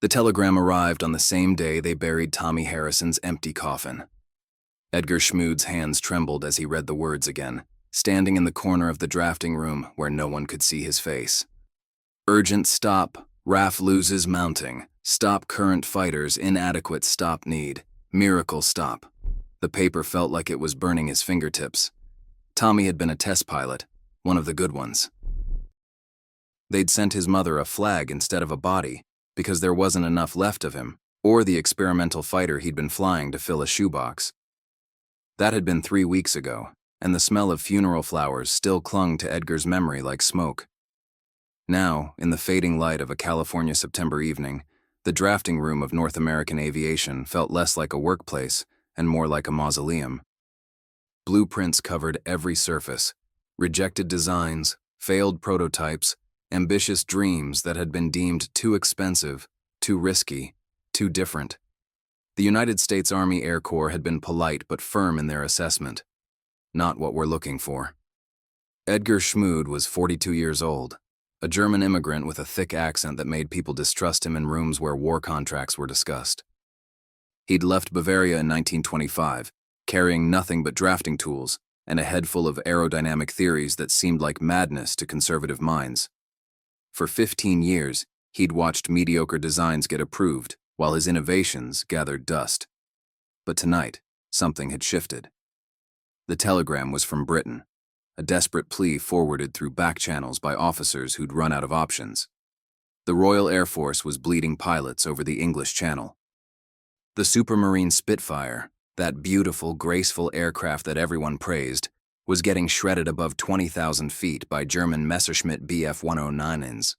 The telegram arrived on the same day they buried Tommy Harrison's empty coffin. Edgar Schmood's hands trembled as he read the words again, standing in the corner of the drafting room where no one could see his face. Urgent stop. RAF loses mounting. Stop current fighters. Inadequate stop need. Miracle stop. The paper felt like it was burning his fingertips. Tommy had been a test pilot, one of the good ones. They'd sent his mother a flag instead of a body because there wasn't enough left of him or the experimental fighter he'd been flying to fill a shoebox. That had been 3 weeks ago, and the smell of funeral flowers still clung to Edgar's memory like smoke. Now, in the fading light of a California September evening, the drafting room of North American Aviation felt less like a workplace and more like a mausoleum. Blueprints covered every surface, rejected designs, failed prototypes, ambitious dreams that had been deemed too expensive, too risky, too different. The United States Army Air Corps had been polite but firm in their assessment. Not what we're looking for. Edgar Schmood was 42 years old, a German immigrant with a thick accent that made people distrust him in rooms where war contracts were discussed. He'd left Bavaria in 1925, carrying nothing but drafting tools and a head full of aerodynamic theories that seemed like madness to conservative minds. For 15 years, he'd watched mediocre designs get approved while his innovations gathered dust. But tonight, something had shifted. The telegram was from Britain, a desperate plea forwarded through back channels by officers who'd run out of options. The Royal Air Force was bleeding pilots over the English Channel. The Supermarine Spitfire, that beautiful, graceful aircraft that everyone praised, was getting shredded above 20,000 feet by German Messerschmitt Bf-109s.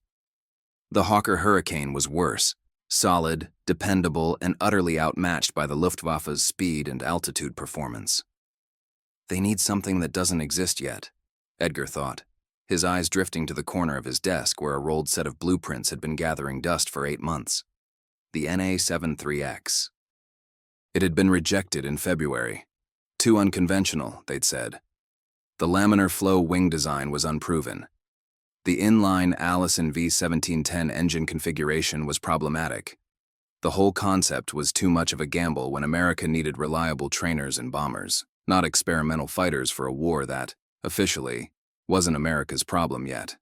The Hawker Hurricane was worse, solid, dependable, and utterly outmatched by the Luftwaffe's speed and altitude performance. They need something that doesn't exist yet, Edgar thought, his eyes drifting to the corner of his desk where a rolled set of blueprints had been gathering dust for 8 months. The NA-73X. It had been rejected in February. Too unconventional, they'd said. The laminar flow wing design was unproven. The inline Allison V1710 engine configuration was problematic. The whole concept was too much of a gamble when America needed reliable trainers and bombers, not experimental fighters for a war that, officially, wasn't America's problem yet.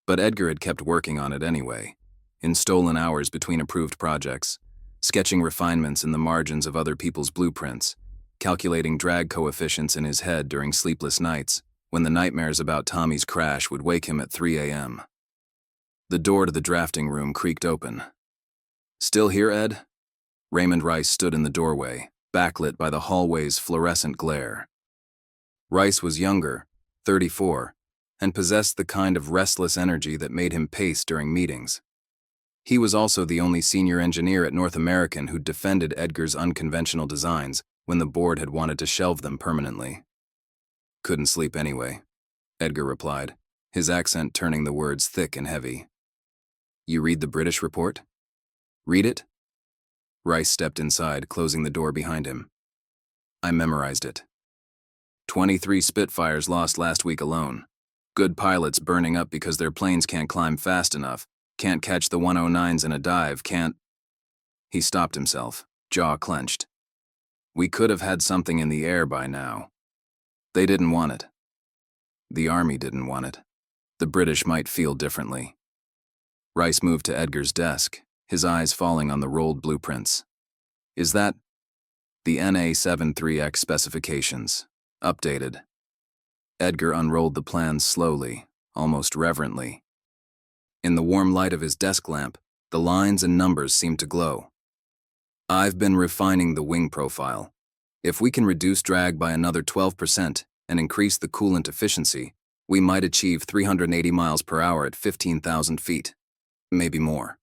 But Edgar had kept working on it anyway, in stolen hours between approved projects, sketching refinements in the margins of other people's blueprints, calculating drag coefficients in his head during sleepless nights, when the nightmares about Tommy's crash would wake him at 3 a.m. The door to the drafting room creaked open. "Still here, Ed?" Raymond Rice stood in the doorway, backlit by the hallway's fluorescent glare. Rice was younger, 34, and possessed the kind of restless energy that made him pace during meetings. He was also the only senior engineer at North American who'd defended Edgar's unconventional designs when the board had wanted to shelve them permanently. "Couldn't sleep anyway," Edgar replied, his accent turning the words thick and heavy. "You read the British report?" "Read it?" Rice stepped inside, closing the door behind him. "I memorized it. 23 Spitfires lost last week alone. Good pilots burning up because their planes can't climb fast enough, can't catch the 109s in a dive, can't..." He stopped himself, jaw clenched. "We could have had something in the air by now. They didn't want it. The Army didn't want it. The British might feel differently." Rice moved to Edgar's desk, his eyes falling on the rolled blueprints. "Is that..." "The NA-73X specifications. Updated." Edgar unrolled the plans slowly, almost reverently. In the warm light of his desk lamp, the lines and numbers seemed to glow. "I've been refining the wing profile. If we can reduce drag by another 12% and increase the coolant efficiency, we might achieve 380 miles per hour at 15,000 feet. Maybe more."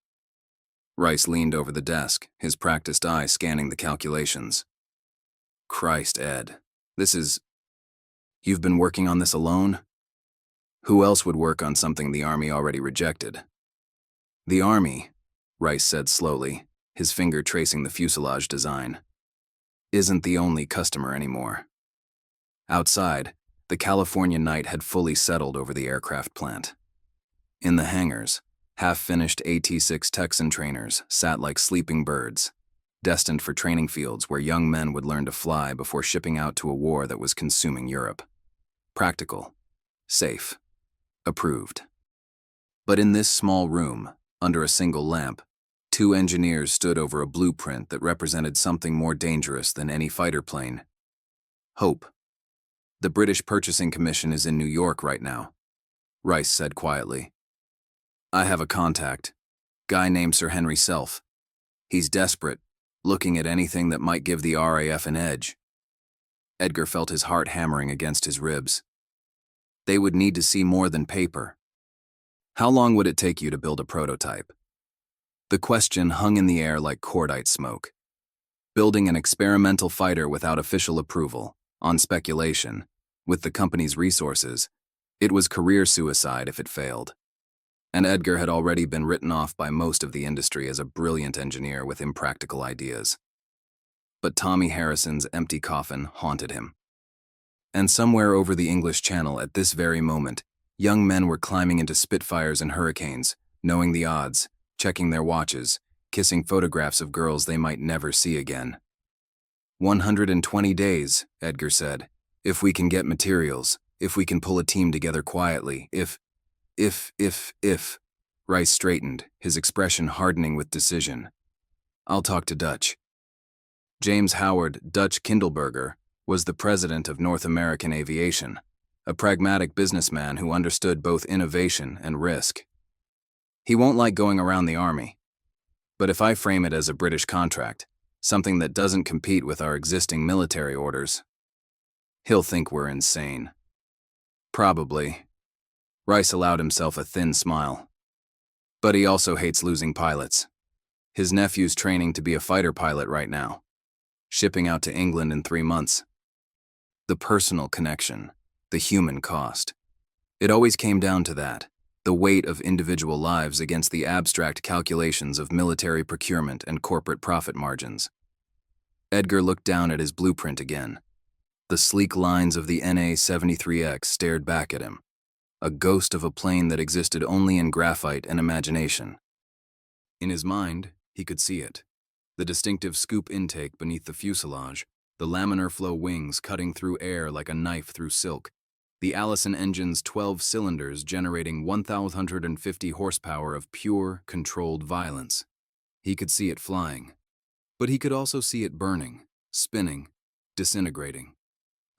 Rice leaned over the desk, his practiced eye scanning the calculations. "Christ, Ed. This is... You've been working on this alone? Who else would work on something the Army already rejected?" "The Army," Rice said slowly, his finger tracing the fuselage design, "isn't the only customer anymore." Outside, the California night had fully settled over the aircraft plant. In the hangars, Half-finished AT-6 Texan trainers sat like sleeping birds, destined for training fields where young men would learn to fly before shipping out to a war that was consuming Europe. Practical. Safe. Approved. But in this small room, under a single lamp, two engineers stood over a blueprint that represented something more dangerous than any fighter plane. Hope. The British Purchasing Commission is in New York right now, Rice said quietly. I have a contact. Guy named Sir Henry Self. He's desperate, looking at anything that might give the RAF an edge. Edgar felt his heart hammering against his ribs. They would need to see more than paper. How long would it take you to build a prototype? The question hung in the air like cordite smoke. Building an experimental fighter without official approval, on speculation, with the company's resources, it was career suicide if it failed. And Edgar had already been written off by most of the industry as a brilliant engineer with impractical ideas. But Tommy Harrison's empty coffin haunted him. And somewhere over the English Channel at this very moment, young men were climbing into Spitfires and Hurricanes, knowing the odds, checking their watches, kissing photographs of girls they might never see again. 120 days, Edgar said. If we can get materials, if we can pull a team together quietly, if. Rice straightened, his expression hardening with decision. I'll talk to Dutch. James Howard Dutch Kindleberger was the president of North American Aviation, a pragmatic businessman who understood both innovation and risk. He won't like going around the army. But if I frame it as a British contract, something that doesn't compete with our existing military orders, he'll think we're insane. Probably. Rice allowed himself a thin smile. But he also hates losing pilots. His nephew's training to be a fighter pilot right now, shipping out to England in 3 months. The personal connection, the human cost. It always came down to that, the weight of individual lives against the abstract calculations of military procurement and corporate profit margins. Edgar looked down at his blueprint again. The sleek lines of the NA-73X stared back at him, a ghost of a plane that existed only in graphite and imagination. In his mind, he could see it. The distinctive scoop intake beneath the fuselage, the laminar flow wings cutting through air like a knife through silk, the Allison engine's 12 cylinders generating 1,050 horsepower of pure, controlled violence. He could see it flying. But he could also see it burning, spinning, disintegrating.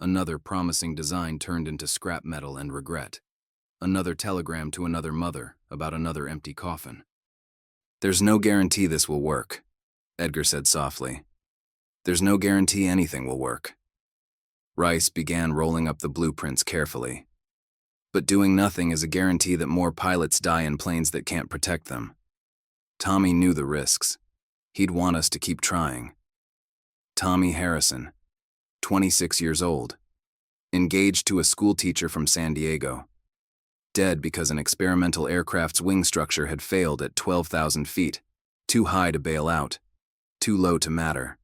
Another promising design turned into scrap metal and regret. Another telegram to another mother about another empty coffin. There's no guarantee this will work, Edgar said softly. There's no guarantee anything will work. Rice began rolling up the blueprints carefully. But doing nothing is a guarantee that more pilots die in planes that can't protect them. Tommy knew the risks. He'd want us to keep trying. Tommy Harrison, 26 years old, engaged to a schoolteacher from San Diego. Dead because an experimental aircraft's wing structure had failed at 12,000 feet, too high to bail out, too low to matter.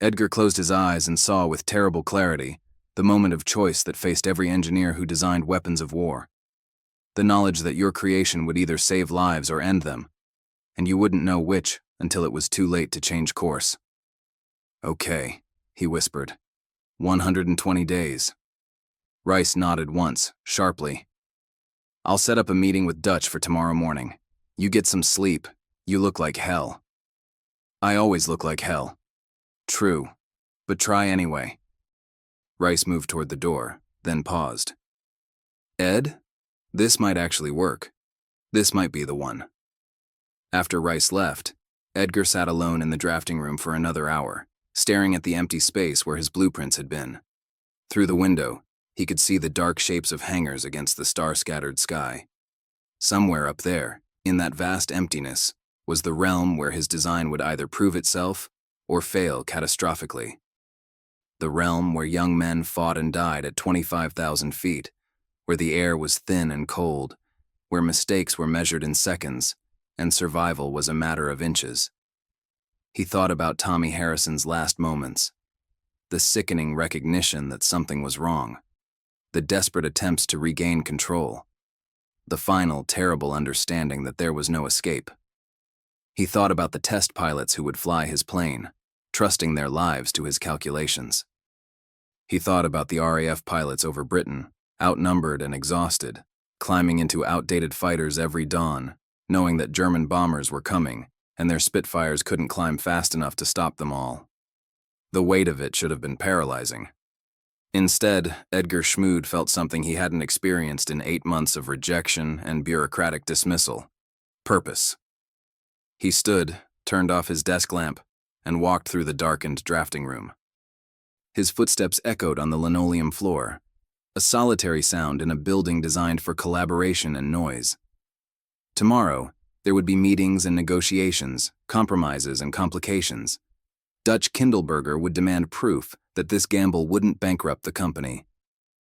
Edgar closed his eyes and saw with terrible clarity the moment of choice that faced every engineer who designed weapons of war. The knowledge that your creation would either save lives or end them, and you wouldn't know which until it was too late to change course. Okay, he whispered. 120 days. Rice nodded once, sharply. I'll set up a meeting with Dutch for tomorrow morning. You get some sleep. You look like hell. I always look like hell. True, but try anyway. Rice moved toward the door, then paused. Ed? This might actually work. This might be the one. After Rice left, Edgar sat alone in the drafting room for another hour, staring at the empty space where his blueprints had been. Through the window, he could see the dark shapes of hangars against the star-scattered sky. Somewhere up there, in that vast emptiness, was the realm where his design would either prove itself or fail catastrophically. The realm where young men fought and died at 25,000 feet, where the air was thin and cold, where mistakes were measured in seconds, and survival was a matter of inches. He thought about Tommy Harrison's last moments, the sickening recognition that something was wrong, the desperate attempts to regain control. the final, terrible understanding that there was no escape. He thought about the test pilots who would fly his plane, trusting their lives to his calculations. He thought about the RAF pilots over Britain, outnumbered and exhausted, climbing into outdated fighters every dawn, knowing that German bombers were coming, and their Spitfires couldn't climb fast enough to stop them all. The weight of it should have been paralyzing. Instead, Edgar Schmood felt something he hadn't experienced in 8 months of rejection and bureaucratic dismissal: purpose. He stood, turned off his desk lamp, and walked through the darkened drafting room. His footsteps echoed on the linoleum floor, a solitary sound in a building designed for collaboration and noise. Tomorrow, there would be meetings and negotiations, compromises and complications. Dutch Kindleberger would demand proof that this gamble wouldn't bankrupt the company.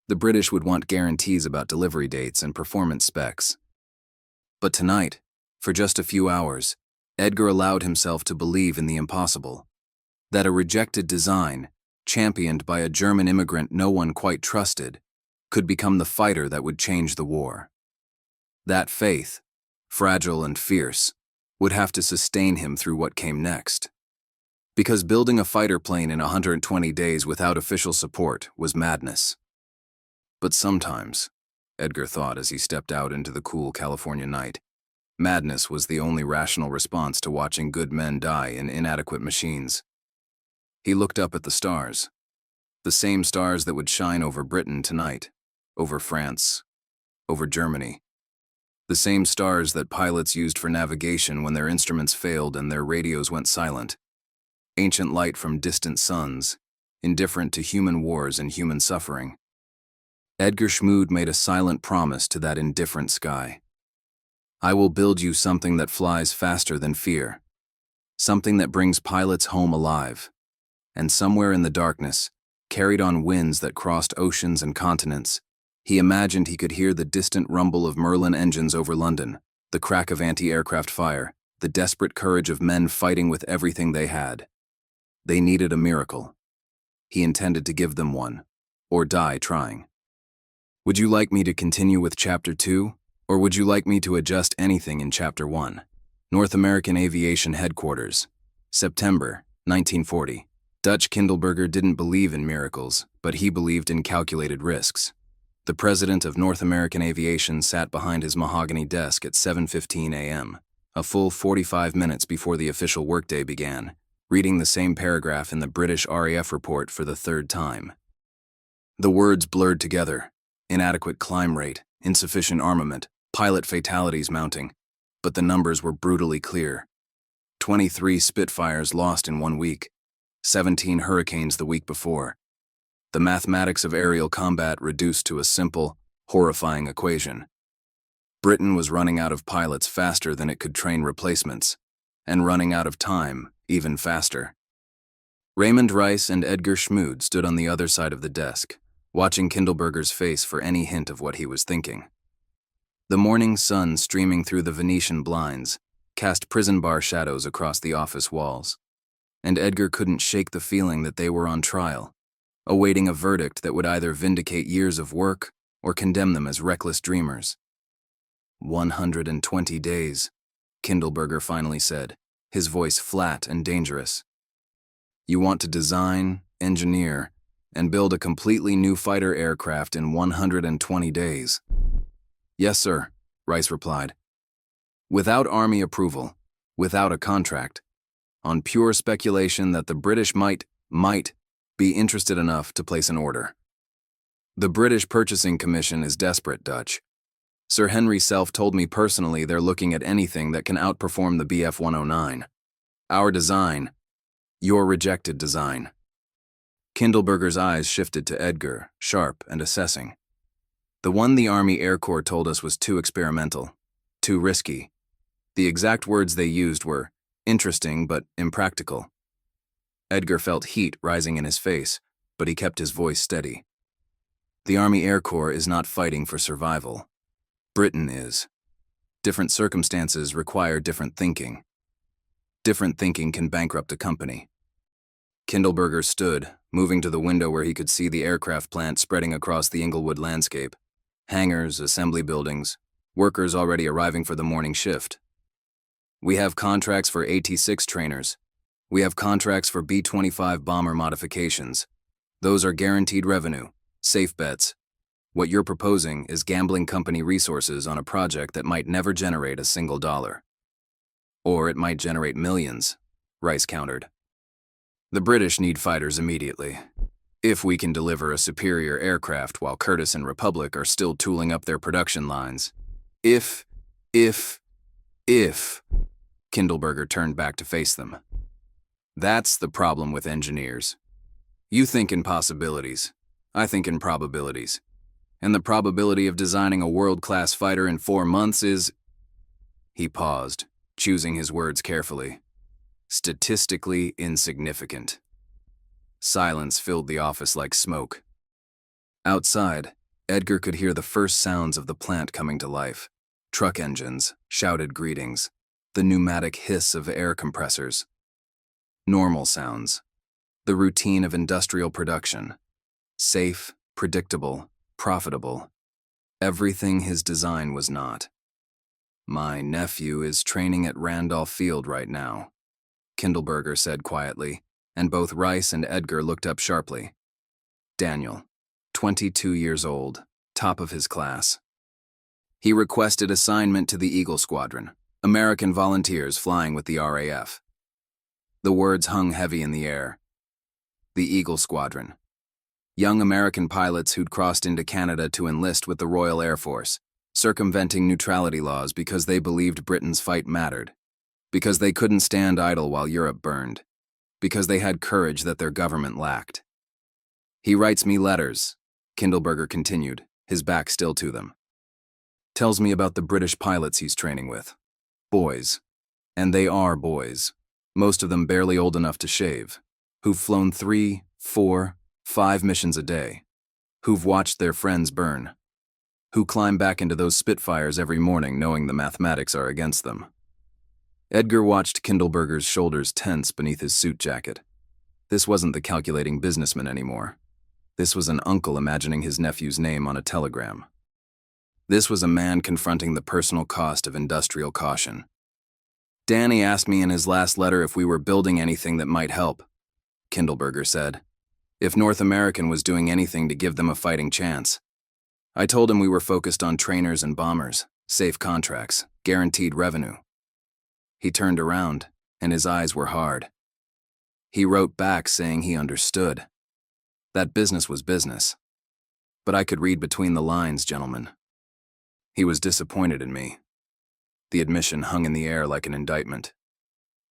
The British would want guarantees about delivery dates and performance specs. But tonight, for just a few hours, Edgar allowed himself to believe in the impossible. That a rejected design, championed by a German immigrant no one quite trusted, could become the fighter that would change the war. That faith, fragile and fierce, would have to sustain him through what came next. Because building a fighter plane in 120 days without official support was madness. But sometimes, Edgar thought as he stepped out into the cool California night, madness was the only rational response to watching good men die in inadequate machines. He looked up at the stars, the same stars that would shine over Britain tonight, over France, over Germany. The same stars that pilots used for navigation when their instruments failed and their radios went silent. Ancient light from distant suns, indifferent to human wars and human suffering. Edgar Schmood made a silent promise to that indifferent sky. I will build you something that flies faster than fear, something that brings pilots home alive. And somewhere in the darkness, carried on winds that crossed oceans and continents, he imagined he could hear the distant rumble of Merlin engines over London, the crack of anti-aircraft fire, the desperate courage of men fighting with everything they had. They needed a miracle. He intended to give them one, or die trying. Would you like me to continue with Chapter 2, or would you like me to adjust anything in Chapter 1? North American Aviation Headquarters, September 1940. Dutch Kindleberger didn't believe in miracles, but he believed in calculated risks. The president of North American Aviation sat behind his mahogany desk at 7:15 a.m., a full 45 minutes before the official workday began, reading the same paragraph in the British RAF report for the third time. The words blurred together: inadequate climb rate, insufficient armament, pilot fatalities mounting. But the numbers were brutally clear. 23 Spitfires lost in 1 week, 17 Hurricanes the week before. The mathematics of aerial combat reduced to a simple, horrifying equation. Britain was running out of pilots faster than it could train replacements, and running out of time even faster. Raymond Rice and Edgar Schmood stood on the other side of the desk, watching Kindleberger's face for any hint of what he was thinking. The morning sun streaming through the Venetian blinds cast prison bar shadows across the office walls, and Edgar couldn't shake the feeling that they were on trial, awaiting a verdict that would either vindicate years of work or condemn them as reckless dreamers. 120 days, Kindleberger finally said, his voice flat and dangerous. You want to design, engineer, and build a completely new fighter aircraft in 120 days. Yes, sir, Rice replied. Without Army approval, without a contract, on pure speculation that the British might be interested enough to place an order. The British Purchasing Commission is desperate, Dutch. Sir Henry Self told me personally they're looking at anything that can outperform the Bf-109. Our design, your rejected design. Kindleberger's eyes shifted to Edgar, sharp and assessing. The one the Army Air Corps told us was too experimental, too risky. The exact words they used were interesting but impractical. Edgar felt heat rising in his face, but he kept his voice steady. The Army Air Corps is not fighting for survival. Britain is. Different circumstances require different thinking. Different thinking can bankrupt a company. Kindleberger stood, moving to the window where he could see the aircraft plant spreading across the Inglewood landscape. Hangars, assembly buildings, Workers already arriving for the morning shift. We have contracts for AT-6 trainers. We have contracts for B-25 bomber modifications. Those are guaranteed revenue, safe bets. What you're proposing is gambling company resources on a project that might never generate a single dollar. Or it might generate millions, Rice countered. The British need fighters immediately. If we can deliver a superior aircraft while Curtis and Republic are still tooling up their production lines. If, Kindleberger turned back to face them. That's the problem with engineers. You think in possibilities. I think in probabilities. And the probability of designing a world-class fighter in 4 months is... He paused, choosing his words carefully. Statistically insignificant. Silence filled the office like smoke. Outside, Edgar could hear the first sounds of the plant coming to life. Truck engines, shouted greetings, the pneumatic hiss of air compressors. Normal sounds. The routine of industrial production. Safe, predictable, profitable. Everything his design was not. My nephew is training at Randolph Field right now, Kindleberger said quietly, and both Rice and Edgar looked up sharply. Daniel, 22 years old, top of his class. He requested assignment to the Eagle Squadron, American volunteers flying with the RAF. The words hung heavy in the air. The Eagle Squadron. Young American pilots who'd crossed into Canada to enlist with the Royal Air Force, circumventing neutrality laws because they believed Britain's fight mattered, because they couldn't stand idle while Europe burned, because they had courage that their government lacked. He writes me letters, Kindleberger continued, his back still to them. Tells me about the British pilots he's training with. Boys. And they are boys. Most of them barely old enough to shave. Who've flown 3, 4, 5 missions a day. Who've watched their friends burn. Who climb back into those Spitfires every morning knowing the mathematics are against them. Edgar watched Kindleberger's shoulders tense beneath his suit jacket. This wasn't the calculating businessman anymore. This was an uncle imagining his nephew's name on a telegram. This was a man confronting the personal cost of industrial caution. Danny asked me in his last letter if we were building anything that might help, Kindleberger said. If North American was doing anything to give them a fighting chance. I told him we were focused on trainers and bombers, safe contracts, guaranteed revenue. He turned around, and his eyes were hard. He wrote back saying he understood. That business was business. But I could read between the lines, gentlemen. He was disappointed in me. The admission hung in the air like an indictment.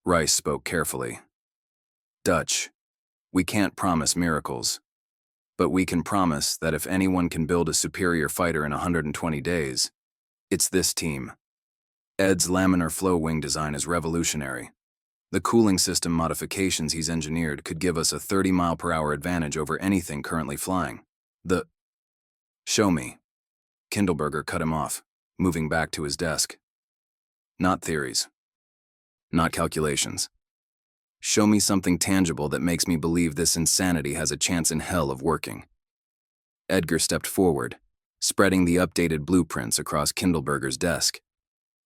Rice spoke carefully. Dutch, we can't promise miracles. But we can promise that if anyone can build a superior fighter in 120 days, it's this team. Ed's laminar flow wing design is revolutionary. The cooling system modifications he's engineered could give us a 30-mile-per-hour advantage over anything currently flying. Show me. Kindleberger cut him off, moving back to his desk. Not theories. Not calculations. Show me something tangible that makes me believe this insanity has a chance in hell of working. Edgar stepped forward, spreading the updated blueprints across Kindleberger's desk.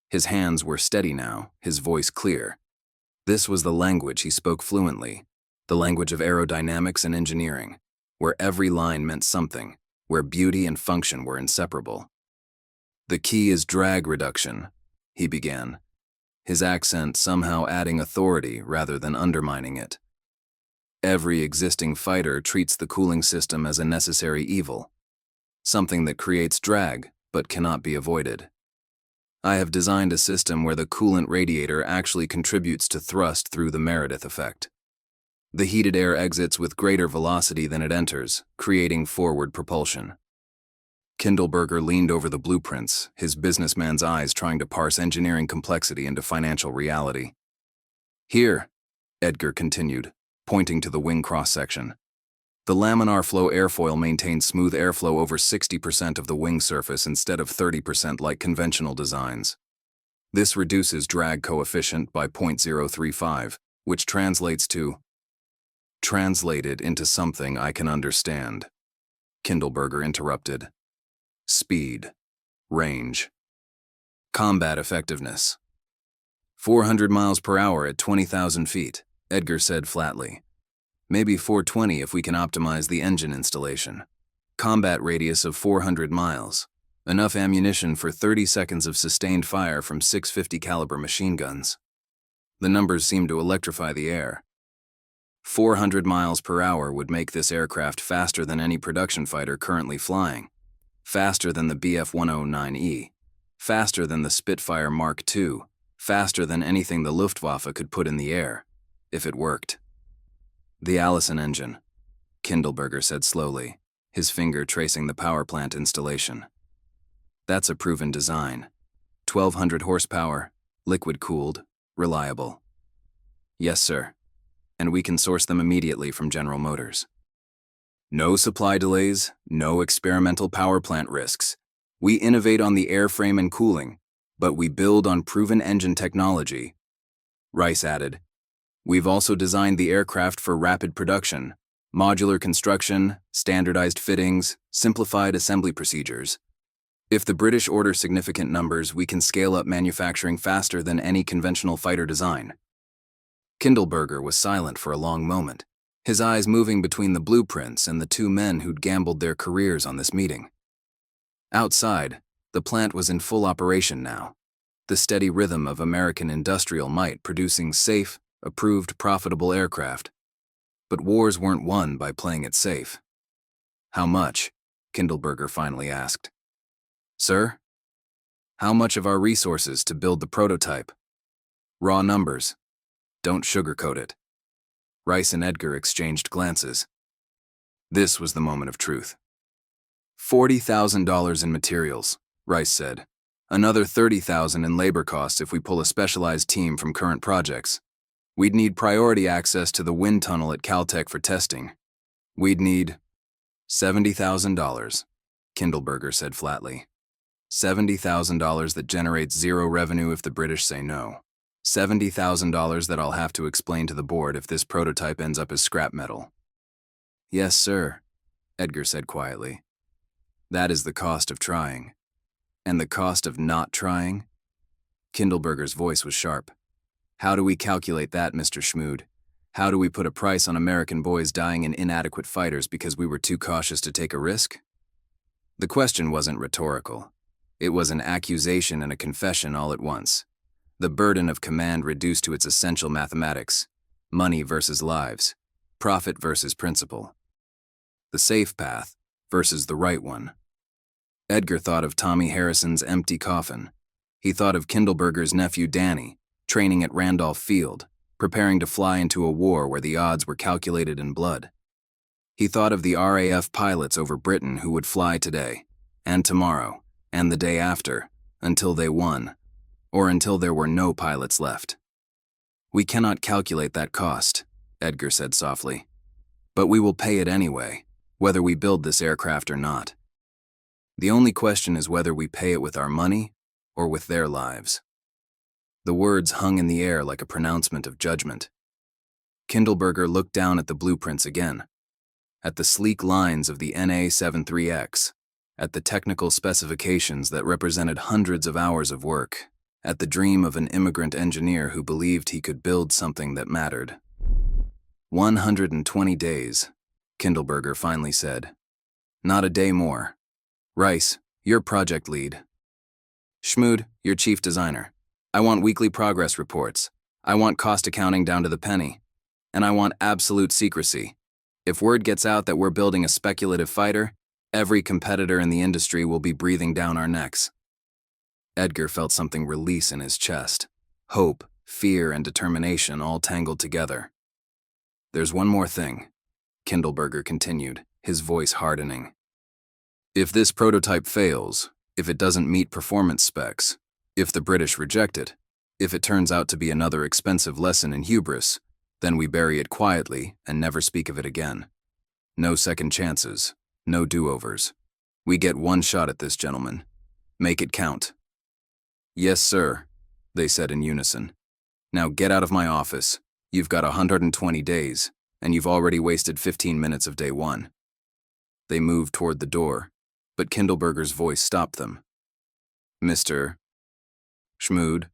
His hands were steady now, his voice clear. This was the language he spoke fluently, the language of aerodynamics and engineering, where every line meant something, where beauty and function were inseparable. The key is drag reduction, he began, his accent somehow adding authority rather than undermining it. Every existing fighter treats the cooling system as a necessary evil, something that creates drag but cannot be avoided. I have designed a system where the coolant radiator actually contributes to thrust through the Meredith effect. The heated air exits with greater velocity than it enters, creating forward propulsion. Kindleberger leaned over the blueprints, his businessman's eyes trying to parse engineering complexity into financial reality. Here, Edgar continued, pointing to the wing cross-section. The laminar flow airfoil maintains smooth airflow over 60% of the wing surface instead of 30% like conventional designs. This reduces drag coefficient by 0.035, which translates to... Translated into something I can understand. Kindleberger interrupted. Speed. Range. Combat effectiveness. 400 miles per hour at 20,000 feet, Edgar said flatly. Maybe 420 if we can optimize the engine installation. Combat radius of 400 miles. Enough ammunition for 30 seconds of sustained fire from 650 caliber machine guns. The numbers seemed to electrify the air. 400 miles per hour would make this aircraft faster than any production fighter currently flying. Faster than the Bf-109E. Faster than the Spitfire Mark II. Faster than anything the Luftwaffe could put in the air, if it worked. The Allison engine, Kindleberger said slowly, his finger tracing the power plant installation. That's a proven design. 1,200 horsepower, liquid-cooled, reliable. Yes, sir. And we can source them immediately from General Motors. No supply delays, no experimental power plant risks. We innovate on the airframe and cooling, but we build on proven engine technology. Rice added, we've also designed the aircraft for rapid production, modular construction, standardized fittings, simplified assembly procedures. If the British order significant numbers, we can scale up manufacturing faster than any conventional fighter design. Kindleberger was silent for a long moment, his eyes moving between the blueprints and the two men who'd gambled their careers on this meeting. Outside, the plant was in full operation now, the steady rhythm of American industrial might producing safe, approved, profitable aircraft. But wars weren't won by playing it safe. How much? Kindleberger finally asked. Sir? How much of our resources to build the prototype? Raw numbers. Don't sugarcoat it. Rice and Edgar exchanged glances. This was the moment of truth. $40,000 in materials, Rice said. Another $30,000 in labor costs if we pull a specialized team from current projects. We'd need priority access to the wind tunnel at Caltech for testing. We'd need $70,000, Kindleberger said flatly. $70,000 that generates zero revenue if the British say no. $70,000 that I'll have to explain to the board if this prototype ends up as scrap metal. Yes, sir, Edgar said quietly. That is the cost of trying. And the cost of not trying? Kindleberger's voice was sharp. How do we calculate that, Mr. Schmood? How do we put a price on American boys dying in inadequate fighters because we were too cautious to take a risk? The question wasn't rhetorical. It was an accusation and a confession all at once. The burden of command reduced to its essential mathematics. Money versus lives. Profit versus principle. The safe path versus the right one. Edgar thought of Tommy Harrison's empty coffin. He thought of Kindleberger's nephew Danny, training at Randolph Field, preparing to fly into a war where the odds were calculated in blood. He thought of the RAF pilots over Britain who would fly today, and tomorrow, and the day after, until they won, or until there were no pilots left. We cannot calculate that cost, Edgar said softly. But we will pay it anyway, whether we build this aircraft or not. The only question is whether we pay it with our money or with their lives. The words hung in the air like a pronouncement of judgment. Kindleberger looked down at the blueprints again, at the sleek lines of the NA-73X, at the technical specifications that represented hundreds of hours of work, at the dream of an immigrant engineer who believed he could build something that mattered. 120 days, Kindleberger finally said. Not a day more. Rice, you're project lead. Schmood, you're chief designer. I want weekly progress reports. I want cost accounting down to the penny. And I want absolute secrecy. If word gets out that we're building a speculative fighter, every competitor in the industry will be breathing down our necks. Edgar felt something release in his chest. Hope, fear, and determination all tangled together. There's one more thing, Kindleberger continued, his voice hardening. If this prototype fails, if it doesn't meet performance specs, if the British reject it, if it turns out to be another expensive lesson in hubris, then we bury it quietly and never speak of it again. No second chances, no do-overs. We get one shot at this, gentlemen. Make it count. Yes, sir, they said in unison. Now get out of my office. You've got 120 days, and you've already wasted 15 minutes of day one. They moved toward the door, but Kindleberger's voice stopped them. Mr. Schmood.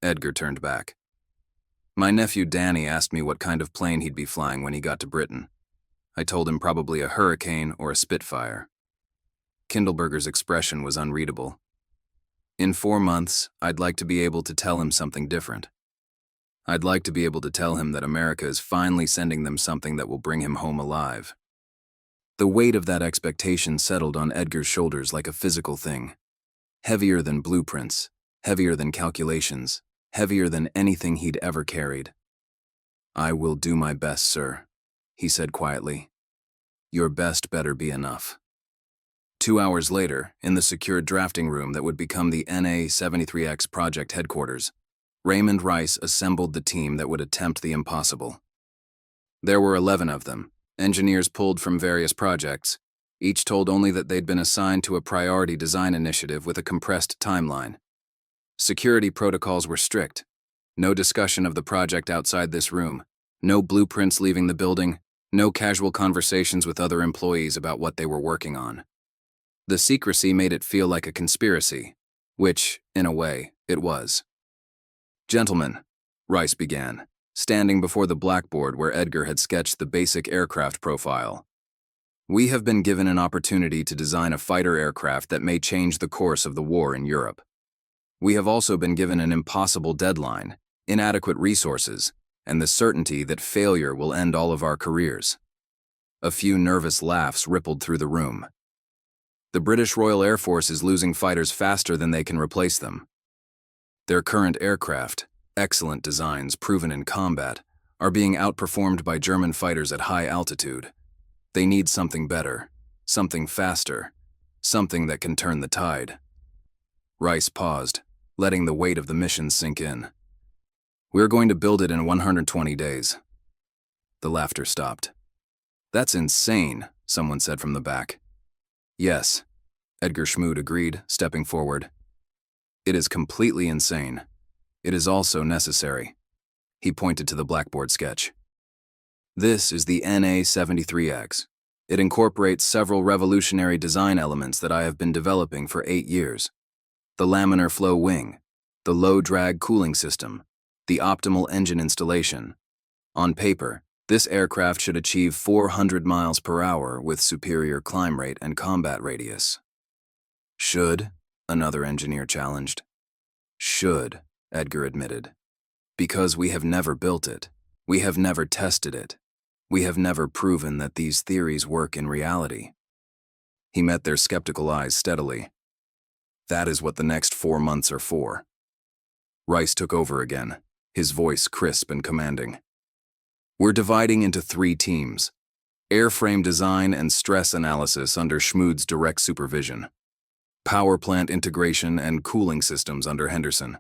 Edgar turned back. My nephew Danny asked me what kind of plane he'd be flying when he got to Britain. I told him probably a Hurricane or a Spitfire. Kindleberger's expression was unreadable. In 4 months, I'd like to be able to tell him something different. I'd like to be able to tell him that America is finally sending them something that will bring him home alive. The weight of that expectation settled on Edgar's shoulders like a physical thing. Heavier than blueprints, heavier than calculations, heavier than anything he'd ever carried. I will do my best, sir, he said quietly. Your best better be enough. 2 hours later, in the secured drafting room that would become the NA-73X project headquarters, Raymond Rice assembled the team that would attempt the impossible. There were 11 of them, engineers pulled from various projects, each told only that they'd been assigned to a priority design initiative with a compressed timeline. Security protocols were strict. No discussion of the project outside this room, no blueprints leaving the building, no casual conversations with other employees about what they were working on. The secrecy made it feel like a conspiracy, which, in a way, it was. Gentlemen, Rice began, standing before the blackboard where Edgar had sketched the basic aircraft profile. We have been given an opportunity to design a fighter aircraft that may change the course of the war in Europe. We have also been given an impossible deadline, inadequate resources, and the certainty that failure will end all of our careers. A few nervous laughs rippled through the room. The British Royal Air Force is losing fighters faster than they can replace them. Their current aircraft, excellent designs proven in combat, are being outperformed by German fighters at high altitude. They need something better, something faster, something that can turn the tide. Rice paused, letting the weight of the mission sink in. We're going to build it in 120 days. The laughter stopped. That's insane, someone said from the back. Yes, Edgar Schmood agreed, stepping forward. It is completely insane. It is also necessary. He pointed to the blackboard sketch. This is the NA-73X. It incorporates several revolutionary design elements that I have been developing for 8 years. The laminar flow wing, the low-drag cooling system, the optimal engine installation. On paper, this aircraft should achieve 400 miles per hour with superior climb rate and combat radius. Should, another engineer challenged. Should, Edgar admitted. Because we have never built it. We have never tested it. We have never proven that these theories work in reality. He met their skeptical eyes steadily. That is what the next 4 months are for. Rice took over again, his voice crisp and commanding. We're dividing into 3 teams. Airframe design and stress analysis under Schmood's direct supervision. Power plant integration and cooling systems under Henderson.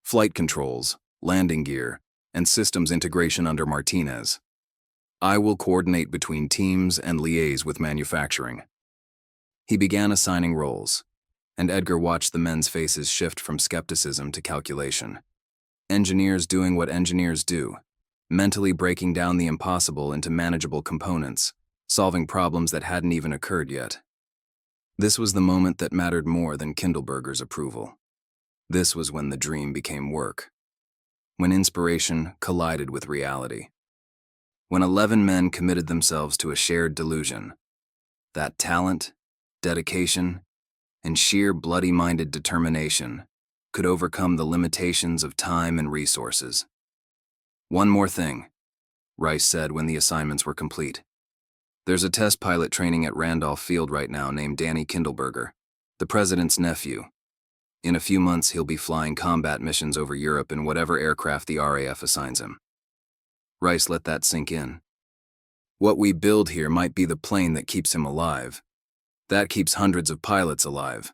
Flight controls, landing gear, and systems integration under Martinez. I will coordinate between teams and liaise with manufacturing. He began assigning roles, and Edgar watched the men's faces shift from skepticism to calculation. Engineers doing what engineers do, mentally breaking down the impossible into manageable components, solving problems that hadn't even occurred yet. This was the moment that mattered more than Kindleberger's approval. This was when the dream became work. When inspiration collided with reality. When 11 men committed themselves to a shared delusion. That talent, dedication, and sheer bloody-minded determination could overcome the limitations of time and resources. One more thing, Rice said when the assignments were complete. There's a test pilot training at Randolph Field right now named Danny Kindleberger, the president's nephew. In a few months, he'll be flying combat missions over Europe in whatever aircraft the RAF assigns him. Rice let that sink in. What we build here might be the plane that keeps him alive. That keeps hundreds of pilots alive.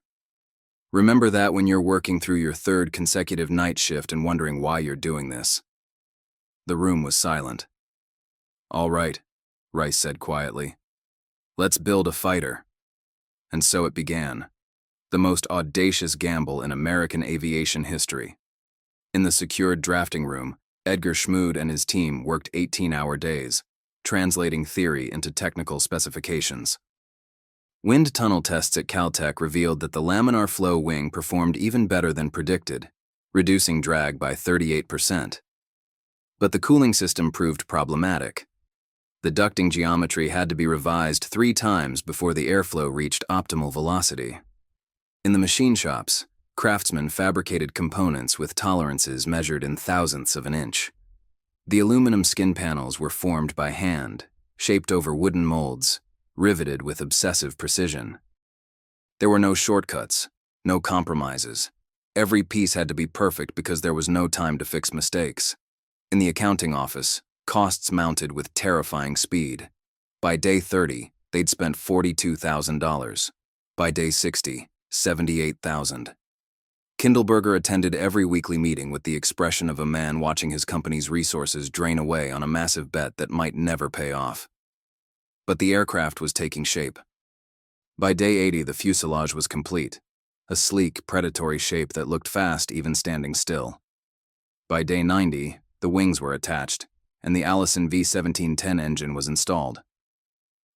Remember that when you're working through your 3rd consecutive night shift and wondering why you're doing this. The room was silent. All right, Rice said quietly. Let's build a fighter. And so it began. The most audacious gamble in American aviation history. In the secured drafting room, Edgar Schmood and his team worked 18-hour days, translating theory into technical specifications. Wind tunnel tests at Caltech revealed that the laminar flow wing performed even better than predicted, reducing drag by 38%. But the cooling system proved problematic. The ducting geometry had to be revised 3 times before the airflow reached optimal velocity. In the machine shops, craftsmen fabricated components with tolerances measured in thousandths of an inch. The aluminum skin panels were formed by hand, shaped over wooden molds, riveted with obsessive precision. There were no shortcuts, no compromises. Every piece had to be perfect because there was no time to fix mistakes. In the accounting office, costs mounted with terrifying speed. By day 30, they'd spent $42,000. By day 60, $78,000. Kindleberger attended every weekly meeting with the expression of a man watching his company's resources drain away on a massive bet that might never pay off. But the aircraft was taking shape. By day 80, the fuselage was complete, a sleek, predatory shape that looked fast even standing still. By day 90, the wings were attached, and the Allison V-1710 engine was installed.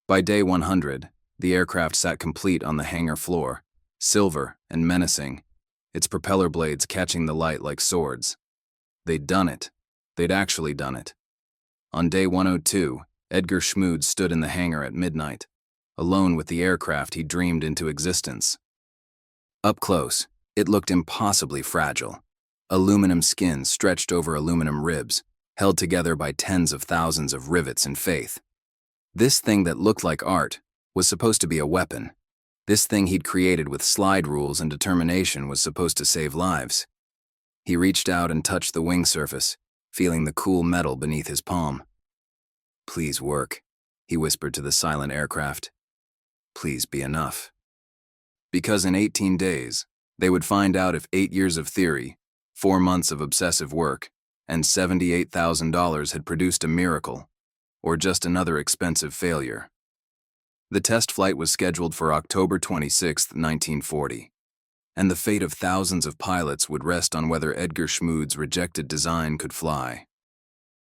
By day 100, the aircraft sat complete on the hangar floor, silver and menacing, its propeller blades catching the light like swords. They'd done it. They'd actually done it. On day 102, Edgar Schmood stood in the hangar at midnight, alone with the aircraft he dreamed into existence. Up close, it looked impossibly fragile. Aluminum skin stretched over aluminum ribs, held together by tens of thousands of rivets and faith. This thing that looked like art was supposed to be a weapon. This thing he'd created with slide rules and determination was supposed to save lives. He reached out and touched the wing surface, feeling the cool metal beneath his palm. "Please work," he whispered to the silent aircraft. "Please be enough." Because in 18 days, they would find out if 8 years of theory, 4 months of obsessive work, and $78,000 had produced a miracle, or just another expensive failure. The test flight was scheduled for October 26, 1940, and the fate of thousands of pilots would rest on whether Edgar Schmood's rejected design could fly.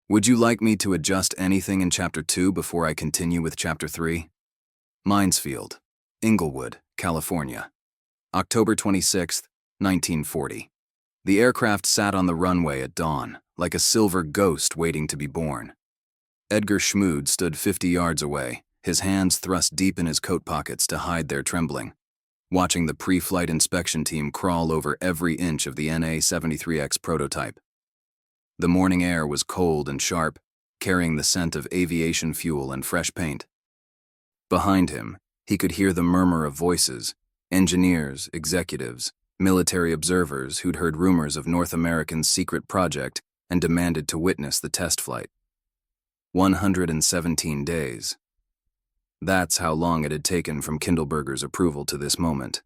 Would you like me to adjust anything in Chapter 2 before I continue with Chapter 3? Minesfield, Inglewood, California. October 26, 1940. The aircraft sat on the runway at dawn, like a silver ghost waiting to be born. Edgar Schmood stood 50 yards away, his hands thrust deep in his coat pockets to hide their trembling, watching the pre-flight inspection team crawl over every inch of the NA-73X prototype. The morning air was cold and sharp, carrying the scent of aviation fuel and fresh paint. Behind him, he could hear the murmur of voices, engineers, executives, military observers who'd heard rumors of North America's secret project and demanded to witness the test flight. 117 days. That's how long it had taken from Kindleberger's approval to this moment.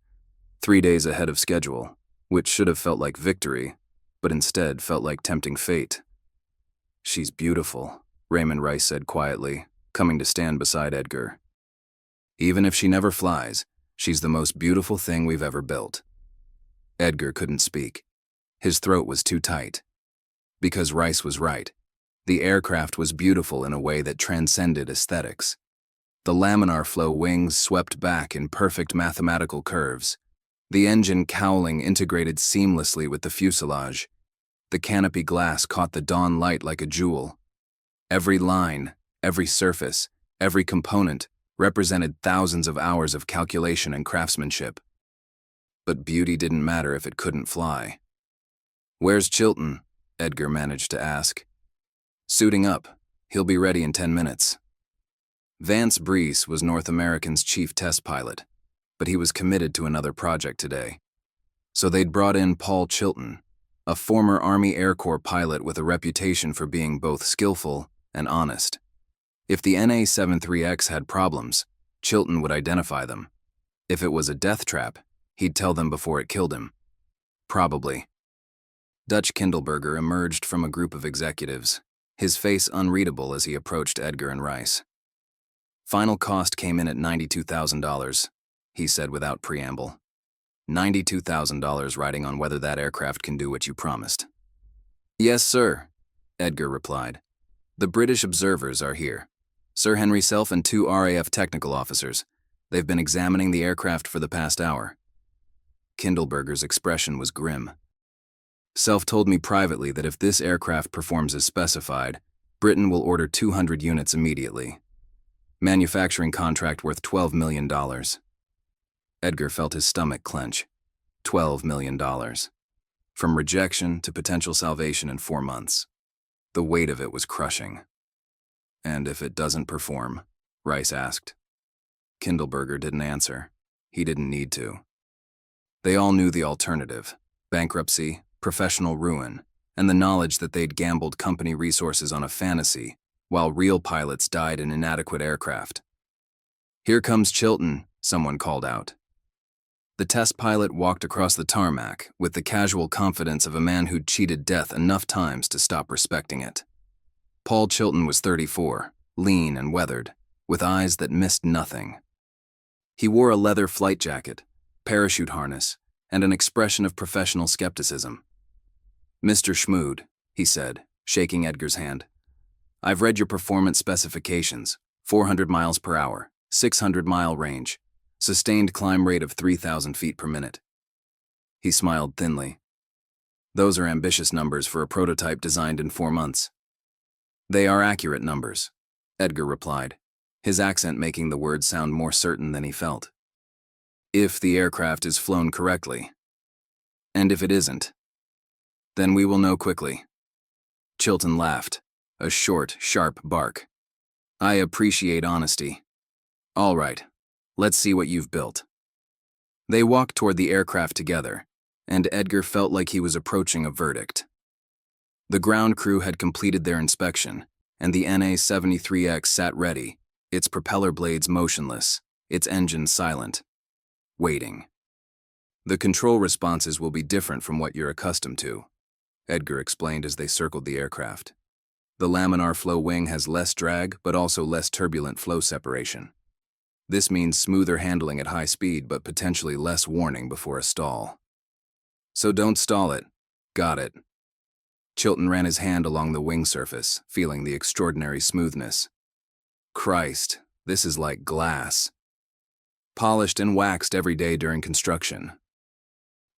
3 days ahead of schedule, which should have felt like victory, but instead felt like tempting fate. "She's beautiful," Raymond Rice said quietly, coming to stand beside Edgar. "Even if she never flies, she's the most beautiful thing we've ever built." Edgar couldn't speak. His throat was too tight. Because Rice was right. The aircraft was beautiful in a way that transcended aesthetics. The laminar flow wings swept back in perfect mathematical curves. The engine cowling integrated seamlessly with the fuselage. The canopy glass caught the dawn light like a jewel. Every line, every surface, every component represented thousands of hours of calculation and craftsmanship. But beauty didn't matter if it couldn't fly. "Where's Chilton?" Edgar managed to ask. "Suiting up. He'll be ready in 10 minutes. Vance Breese was North American's chief test pilot, but he was committed to another project today. So they'd brought in Paul Chilton, a former Army Air Corps pilot with a reputation for being both skillful and honest. If the NA-73X had problems, Chilton would identify them. If it was a death trap, he'd tell them before it killed him. Probably. Dutch Kindleberger emerged from a group of executives, his face unreadable as he approached Edgar and Rice. "Final cost came in at $92,000, he said without preamble. $92,000 riding on whether that aircraft can do what you promised." "Yes, sir," Edgar replied. "The British observers are here. Sir Henry Self and 2 RAF technical officers. They've been examining the aircraft for the past hour. Kindleberger's expression was grim. Self told me privately that if this aircraft performs as specified, Britain will order 200 units immediately. Manufacturing contract worth $12 million. Edgar felt his stomach clench. $12 million. From rejection to potential salvation in 4 months. The weight of it was crushing. And if it doesn't perform? Rice asked. Kindleberger didn't answer. He didn't need to. They all knew the alternative: bankruptcy, professional ruin, and the knowledge that they'd gambled company resources on a fantasy, while real pilots died in inadequate aircraft. "Here comes Chilton," someone called out. The test pilot walked across the tarmac with the casual confidence of a man who'd cheated death enough times to stop respecting it. Paul Chilton was 34, lean and weathered, with eyes that missed nothing. He wore a leather flight jacket, parachute harness, and an expression of professional skepticism. "Mr. Schmood," he said, shaking Edgar's hand, "I've read your performance specifications: 400 miles per hour, 600-mile range, sustained climb rate of 3,000 feet per minute." He smiled thinly. "Those are ambitious numbers for a prototype designed in 4 months." "They are accurate numbers," Edgar replied, his accent making the words sound more certain than he felt. "If the aircraft is flown correctly. And if it isn't, then we will know quickly." Chilton laughed, a short, sharp bark. "I appreciate honesty. All right, let's see what you've built." They walked toward the aircraft together, and Edgar felt like he was approaching a verdict. The ground crew had completed their inspection, and the NA-73X sat ready, its propeller blades motionless, its engine silent, waiting. "The control responses will be different from what you're accustomed to," Edgar explained as they circled the aircraft. "The laminar flow wing has less drag, but also less turbulent flow separation. This means smoother handling at high speed, but potentially less warning before a stall. So don't stall it. Got it." Chilton ran his hand along the wing surface, feeling the extraordinary smoothness. "Christ, this is like glass. Polished and waxed every day during construction.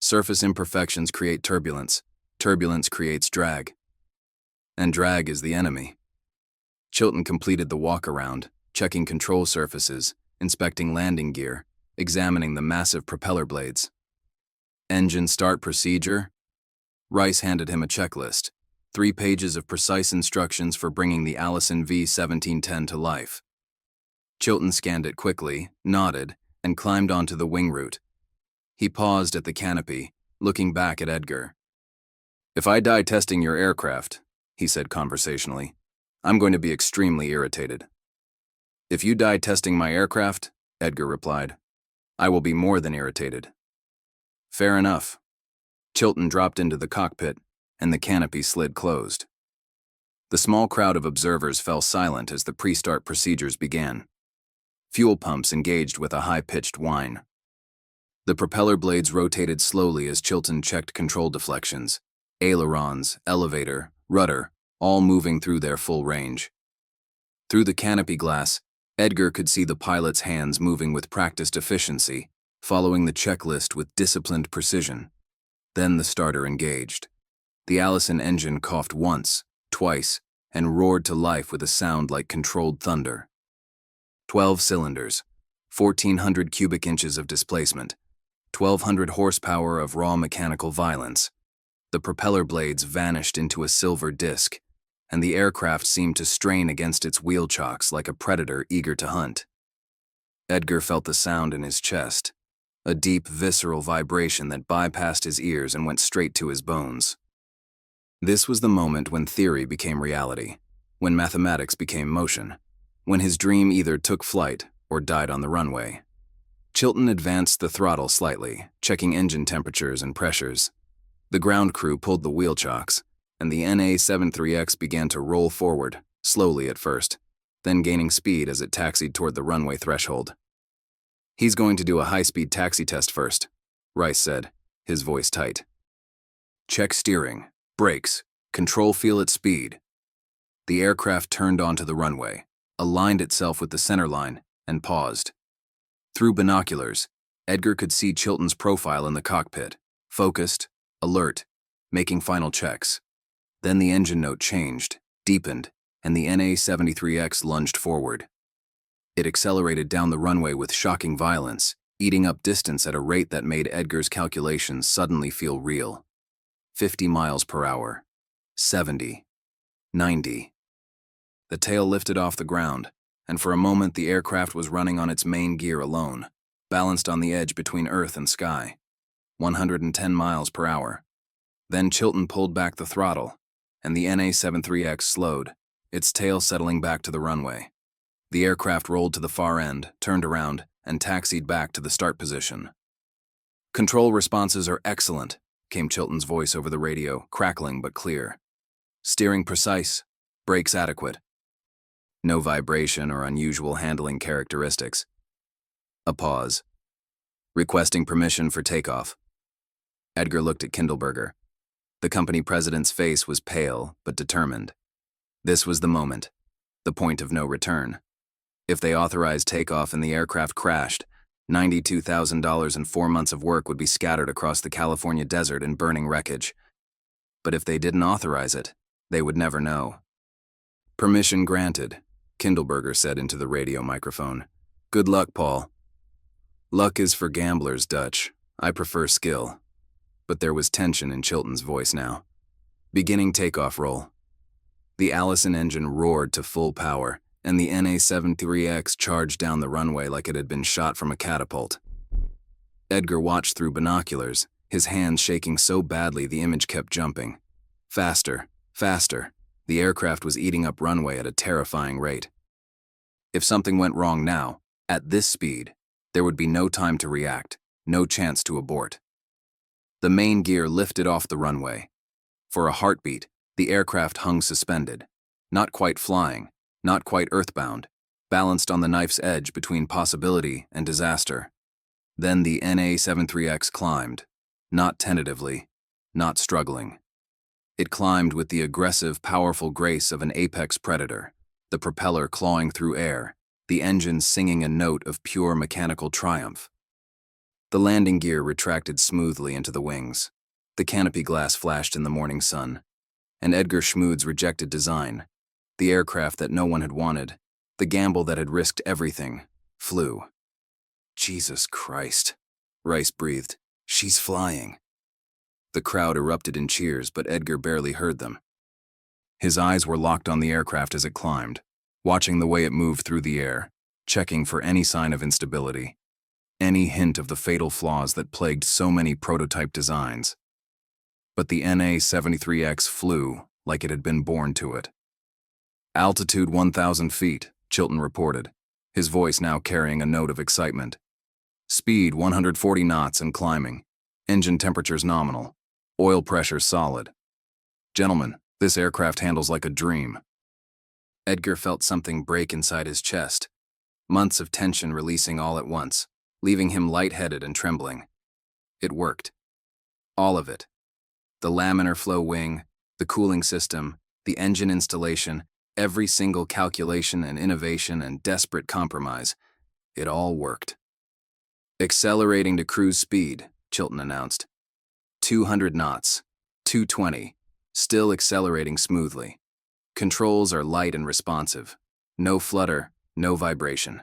Surface imperfections create turbulence. Turbulence creates drag. And drag is the enemy." Chilton completed the walk-around, checking control surfaces, inspecting landing gear, examining the massive propeller blades. "Engine start procedure?" Rice handed him a checklist, 3 pages of precise instructions for bringing the Allison V-1710 to life. Chilton scanned it quickly, nodded, and climbed onto the wing root. He paused at the canopy, looking back at Edgar. "If I die testing your aircraft," he said conversationally, "I'm going to be extremely irritated." "If you die testing my aircraft," Edgar replied, "I will be more than irritated." "Fair enough." Chilton dropped into the cockpit, and the canopy slid closed. The small crowd of observers fell silent as the pre-start procedures began. Fuel pumps engaged with a high-pitched whine. The propeller blades rotated slowly as Chilton checked control deflections, ailerons, elevator, rudder, all moving through their full range. Through the canopy glass, Edgar could see the pilot's hands moving with practiced efficiency, following the checklist with disciplined precision. Then the starter engaged. The Allison engine coughed once, twice, and roared to life with a sound like controlled thunder. 12 cylinders, 1,400 cubic inches of displacement, 1,200 horsepower of raw mechanical violence. The propeller blades vanished into a silver disc, and the aircraft seemed to strain against its wheel chocks like a predator eager to hunt. Edgar felt the sound in his chest, a deep, visceral vibration that bypassed his ears and went straight to his bones. This was the moment when theory became reality, when mathematics became motion, when his dream either took flight or died on the runway. Chilton advanced the throttle slightly, checking engine temperatures and pressures. The ground crew pulled the wheel chocks, and the NA-73X began to roll forward, slowly at first, then gaining speed as it taxied toward the runway threshold. "He's going to do a high-speed taxi test first," Rice said, his voice tight. "Check steering, brakes, control feel at speed." The aircraft turned onto the runway, aligned itself with the center line, and paused. Through binoculars, Edgar could see Chilton's profile in the cockpit, focused, alert, making final checks. Then the engine note changed, deepened, and the NA-73X lunged forward. It accelerated down the runway with shocking violence, eating up distance at a rate that made Edgar's calculations suddenly feel real. 50 miles per hour. 70. 90. The tail lifted off the ground, and for a moment the aircraft was running on its main gear alone, balanced on the edge between earth and sky. 110 miles per hour. Then Chilton pulled back the throttle, and the NA-73X slowed, its tail settling back to the runway. The aircraft rolled to the far end, turned around, and taxied back to the start position. "Control responses are excellent," came Chilton's voice over the radio, crackling but clear. "Steering precise, brakes adequate. No vibration or unusual handling characteristics." A pause. "Requesting permission for takeoff." Edgar looked at Kindleberger. The company president's face was pale but determined. This was the moment, the point of no return. If they authorized takeoff and the aircraft crashed, $92,000 and 4 months of work would be scattered across the California desert in burning wreckage. But if they didn't authorize it, they would never know. "Permission granted," Kindleberger said into the radio microphone. "Good luck, Paul." "Luck is for gamblers, Dutch. I prefer skill." But there was tension in Chilton's voice now. "Beginning takeoff roll." The Allison engine roared to full power, and the NA-73X charged down the runway like it had been shot from a catapult. Edgar watched through binoculars, his hands shaking so badly the image kept jumping. Faster, faster. The aircraft was eating up runway at a terrifying rate. If something went wrong now, at this speed, there would be no time to react, no chance to abort. The main gear lifted off the runway. For a heartbeat, the aircraft hung suspended, not quite flying, not quite earthbound, balanced on the knife's edge between possibility and disaster. Then the NA-73X climbed, not tentatively, not struggling. It climbed with the aggressive, powerful grace of an apex predator, the propeller clawing through air, the engine singing a note of pure mechanical triumph. The landing gear retracted smoothly into the wings. The canopy glass flashed in the morning sun. And Edgar Schmood's rejected design, the aircraft that no one had wanted, the gamble that had risked everything, flew. "Jesus Christ," Rice breathed. "She's flying." The crowd erupted in cheers, but Edgar barely heard them. His eyes were locked on the aircraft as it climbed, watching the way it moved through the air, checking for any sign of instability, any hint of the fatal flaws that plagued so many prototype designs. But the NA-73X flew like it had been born to it. "Altitude 1,000 feet, Chilton reported, his voice now carrying a note of excitement. "Speed 140 knots and climbing. Engine temperatures nominal. Oil pressure solid. Gentlemen, this aircraft handles like a dream." Edgar felt something break inside his chest, months of tension releasing all at once, leaving him lightheaded and trembling. It worked. All of it. The laminar flow wing, the cooling system, the engine installation, every single calculation and innovation and desperate compromise, it all worked. "Accelerating to cruise speed," Chilton announced. 200 knots, 220, still accelerating smoothly. Controls are light and responsive. No flutter, no vibration.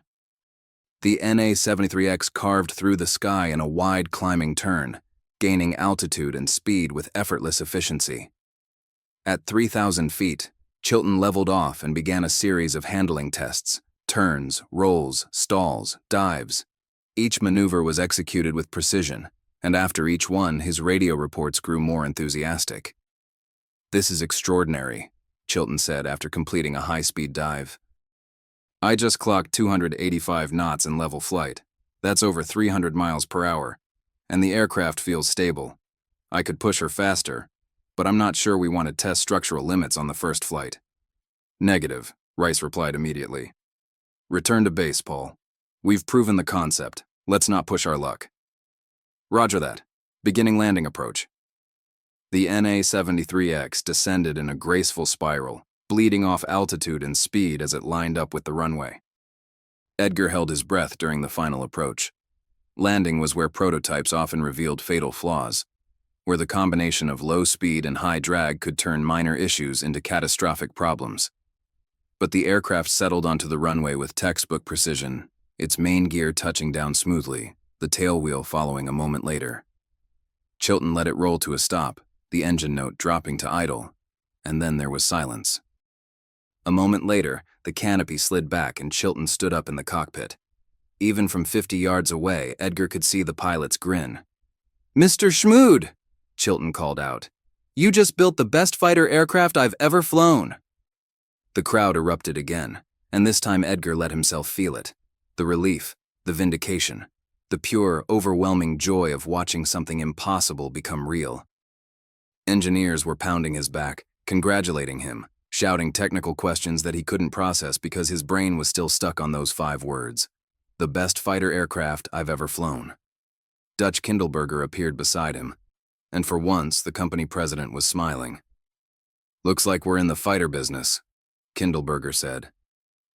The NA-73X carved through the sky in a wide climbing turn, gaining altitude and speed with effortless efficiency. At 3,000 feet, Chilton leveled off and began a series of handling tests, turns, rolls, stalls, dives. Each maneuver was executed with precision, and after each one, his radio reports grew more enthusiastic. "This is extraordinary," Chilton said after completing a high-speed dive. "I just clocked 285 knots in level flight. That's over 300 miles per hour. And the aircraft feels stable. I could push her faster, but I'm not sure we want to test structural limits on the first flight." "Negative," Rice replied immediately. "Return to base, Paul. We've proven the concept. Let's not push our luck." "Roger that. Beginning landing approach." The NA-73X descended in a graceful spiral, bleeding off altitude and speed as it lined up with the runway. Edgar held his breath during the final approach. Landing was where prototypes often revealed fatal flaws, where the combination of low speed and high drag could turn minor issues into catastrophic problems. But the aircraft settled onto the runway with textbook precision, its main gear touching down smoothly, the tail wheel following a moment later. Chilton let it roll to a stop, the engine note dropping to idle, and then there was silence. A moment later, the canopy slid back and Chilton stood up in the cockpit. Even from 50 yards away, Edgar could see the pilot's grin. "Mr. Schmood," Chilton called out, "you just built the best fighter aircraft I've ever flown." The crowd erupted again, and this time Edgar let himself feel it. The relief, the vindication, the pure, overwhelming joy of watching something impossible become real. Engineers were pounding his back, congratulating him, shouting technical questions that he couldn't process because his brain was still stuck on those 5 words. The best fighter aircraft I've ever flown. Dutch Kindleberger appeared beside him, and for once the company president was smiling. "Looks like we're in the fighter business," Kindleberger said.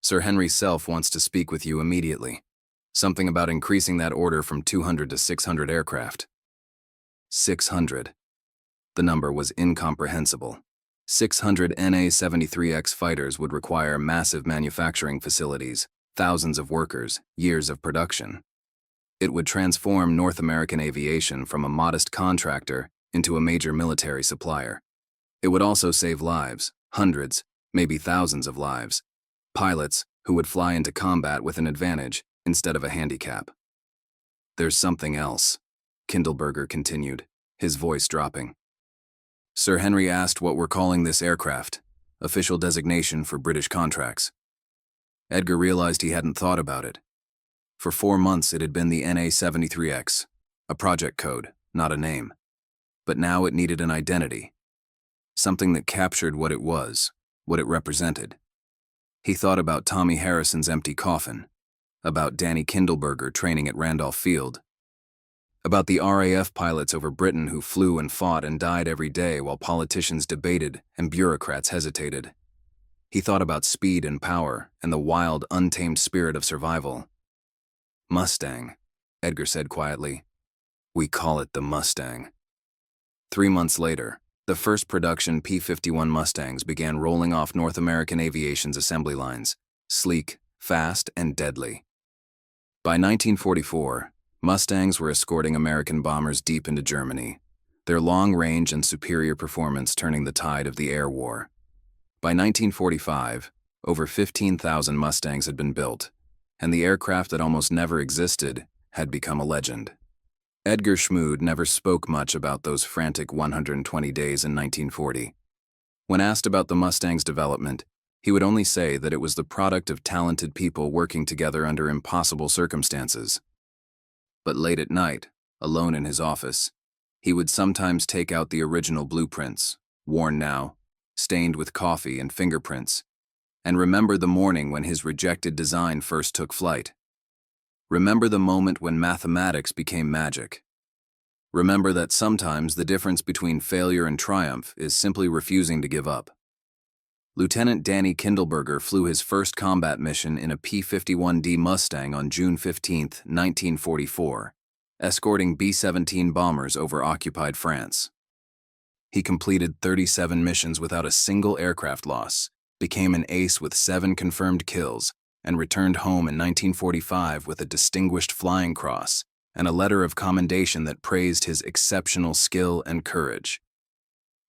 "Sir Henry Self wants to speak with you immediately. Something about increasing that order from 200 to 600 aircraft." 600. The number was incomprehensible. 600 NA-73X fighters would require massive manufacturing facilities, thousands of workers, years of production. It would transform North American aviation from a modest contractor into a major military supplier. It would also save lives, hundreds, maybe thousands of lives. Pilots who would fly into combat with an advantage instead of a handicap. "There's something else," Kindleberger continued, his voice dropping. "Sir Henry asked what we're calling this aircraft, official designation for British contracts." Edgar realized he hadn't thought about it. For 4 months it had been the NA-73X, a project code, not a name. But now it needed an identity. Something that captured what it was, what it represented. He thought about Tommy Harrison's empty coffin, about Danny Kindleberger training at Randolph Field, about the RAF pilots over Britain who flew and fought and died every day while politicians debated and bureaucrats hesitated. He thought about speed and power and the wild, untamed spirit of survival. "Mustang," Edgar said quietly. "We call it the Mustang." 3 months later, the first production P-51 Mustangs began rolling off North American aviation's assembly lines, sleek, fast, and deadly. By 1944, Mustangs were escorting American bombers deep into Germany, their long range and superior performance turning the tide of the air war. By 1945, over 15,000 Mustangs had been built, and the aircraft that almost never existed had become a legend. Edgar Schmood never spoke much about those frantic 120 days in 1940. When asked about the Mustang's development, he would only say that it was the product of talented people working together under impossible circumstances. But late at night, alone in his office, he would sometimes take out the original blueprints, worn now, stained with coffee and fingerprints, and remember the morning when his rejected design first took flight. Remember the moment when mathematics became magic. Remember that sometimes the difference between failure and triumph is simply refusing to give up. Lieutenant Danny Kindleberger flew his first combat mission in a P-51D Mustang on June 15, 1944, escorting B-17 bombers over occupied France. He completed 37 missions without a single aircraft loss, became an ace with 7 confirmed kills, and returned home in 1945 with a Distinguished Flying Cross and a letter of commendation that praised his exceptional skill and courage.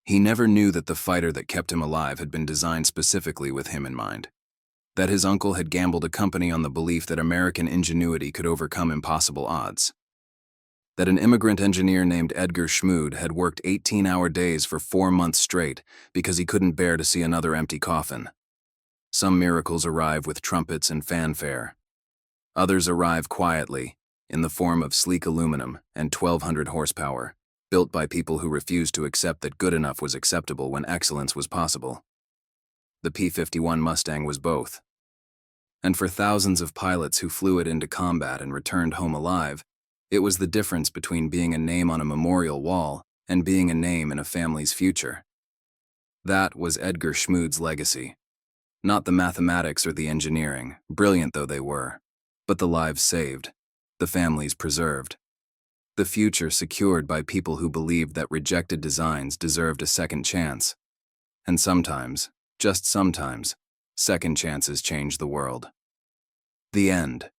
He never knew that the fighter that kept him alive had been designed specifically with him in mind, that his uncle had gambled a company on the belief that American ingenuity could overcome impossible odds, that an immigrant engineer named Edgar Schmood had worked 18-hour days for 4 months straight because he couldn't bear to see another empty coffin. Some miracles arrive with trumpets and fanfare. Others arrive quietly, in the form of sleek aluminum and 1,200 horsepower, built by people who refused to accept that good enough was acceptable when excellence was possible. The P-51 Mustang was both. And for thousands of pilots who flew it into combat and returned home alive, it was the difference between being a name on a memorial wall and being a name in a family's future. That was Edgar Schmood's legacy. Not the mathematics or the engineering, brilliant though they were, But the lives saved, the families preserved, the future secured by people who believed that rejected designs deserved a second chance. And sometimes, just sometimes, second chances change the world. The end.